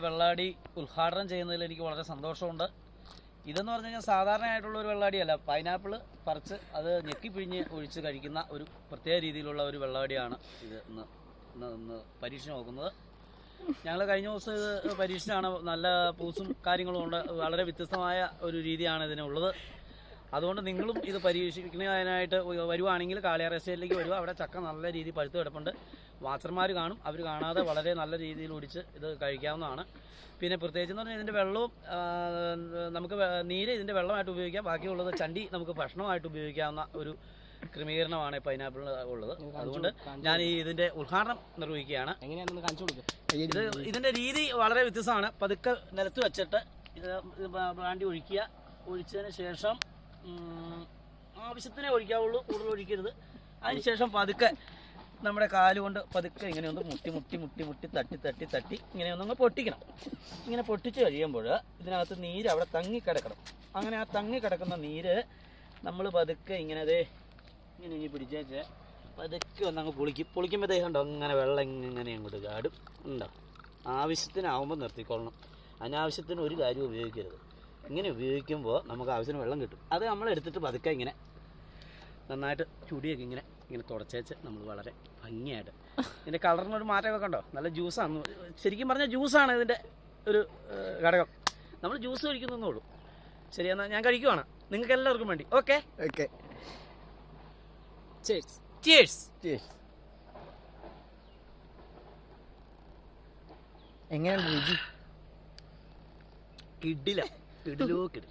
വെള്ളാടി ഉദ്ഘാടനം ചെയ്യുന്നതിൽ എനിക്ക് വളരെ സന്തോഷമുണ്ട്. ഇതെന്ന് പറഞ്ഞു കഴിഞ്ഞാൽ സാധാരണയായിട്ടുള്ള ഒരു വെള്ളാടിയല്ല. പൈനാപ്പിൾ പറിച്ച് അത് ഞെക്കിപ്പിഴിഞ്ഞ് ഒഴിച്ച് കഴിക്കുന്ന ഒരു പ്രത്യേക രീതിയിലുള്ള ഒരു വെള്ളാടിയാണ് ഇത് ഇന്ന് പരീക്ഷ നോക്കുന്നത്. ഞങ്ങൾ കഴിഞ്ഞ ദിവസം ഇത് പരീക്ഷയാണ്. നല്ല പൂസും കാര്യങ്ങളും ഉണ്ട്. വളരെ വ്യത്യസ്തമായ ഒരു രീതിയാണ് ഇതിനുള്ളത്. അതുകൊണ്ട് നിങ്ങളും ഇത് പരീക്ഷിക്കുന്നതിനായിട്ട് വരുവാണെങ്കിൽ കാളിയാർ എസ്റ്റേറ്റിലേക്ക് വരുക. അവിടെ ചക്ക നല്ല രീതിയിൽ പഴുത്ത് കിടപ്പുണ്ട്. വാച്ചർമാർ കാണും. അവർ കാണാതെ വളരെ നല്ല രീതിയിൽ ഒടിച്ച് ഇത് കഴിക്കാവുന്നതാണ്. പിന്നെ പ്രത്യേകിച്ച് എന്ന് പറഞ്ഞാൽ ഇതിൻ്റെ വെള്ളവും നമുക്ക് നീര് ഇതിൻ്റെ വെള്ളമായിട്ട് ഉപയോഗിക്കാം. ബാക്കിയുള്ളത് ചണ്ടി നമുക്ക് ഭക്ഷണമായിട്ട് ഉപയോഗിക്കാവുന്ന ഒരു ക്രമീകരണമാണ് പൈനാപ്പിളിന് ഉള്ളത്. അതുകൊണ്ട് ഞാൻ ഇതിൻ്റെ ഉദ്ഘാടനം നിർവഹിക്കുകയാണ്. ഇതിൻ്റെ രീതി വളരെ വ്യത്യസ്തമാണ്. പതുക്കെ നിലത്ത് വെച്ചിട്ട് ഇത് ബ്രാൻഡി ഒഴിക്കുക. ഒഴിച്ചതിന് ശേഷം ആവശ്യത്തിനേ ഒഴിക്കാവുള്ളൂ, കൂടുതൽ ഒഴിക്കരുത്. അതിനുശേഷം പതുക്കെ നമ്മുടെ കാലുകൊണ്ട് പതുക്കെ ഇങ്ങനെ ഒന്ന് മുട്ടി തട്ടി ഇങ്ങനെ ഒന്നങ്ങ് പൊട്ടിക്കണം. ഇങ്ങനെ പൊട്ടിച്ച് കഴിയുമ്പോൾ ഇതിനകത്ത് നീര് അവിടെ തങ്ങിക്കിടക്കണം. അങ്ങനെ ആ തങ്ങിക്കിടക്കുന്ന നീര് നമ്മൾ പതുക്കെ ഇങ്ങനെ ഇങ്ങനെ പിടിച്ചേച്ച് പതുക്കെ ഒന്നങ്ങ് പൊളിക്കുമ്പോൾ കണ്ടോ അങ്ങനെ വെള്ളം ഇങ്ങനെ അങ്ങോട്ട് ചാടും. ഉണ്ടോ? ആവശ്യത്തിനാവുമ്പോൾ നിർത്തിക്കൊള്ളണം. അനാവശ്യത്തിന് ഒരു കാര്യം ഉപയോഗിക്കരുത്. ഇങ്ങനെ ഉപയോഗിക്കുമ്പോൾ നമുക്ക് ആവശ്യത്തിന് വെള്ളം കിട്ടും. അത് നമ്മൾ എടുത്തിട്ട് പതുക്കെ ഇങ്ങനെ നന്നായിട്ട് ചുടിയൊക്കെ ഇങ്ങനെ തുടച്ചേച്ച് നമ്മൾ വളരെ ഭംഗിയായിട്ട് ഇതിൻ്റെ കളറിനൊരു മാറ്റമൊക്കെ കണ്ടോ? നല്ല ജ്യൂസാണ്. ശരിക്കും പറഞ്ഞാൽ ജ്യൂസാണ് ഇതിൻ്റെ ഒരു ഘടകം. നമ്മൾ ജ്യൂസ് കഴിക്കുന്നേ ഉള്ളൂ. ശരി, എന്നാൽ ഞാൻ കഴിക്കുവാണ് നിങ്ങൾക്ക് എല്ലാവർക്കും വേണ്ടി. Okay okay. എങ്ങനെയാണ് രുചി? കിടിലോ കിടില.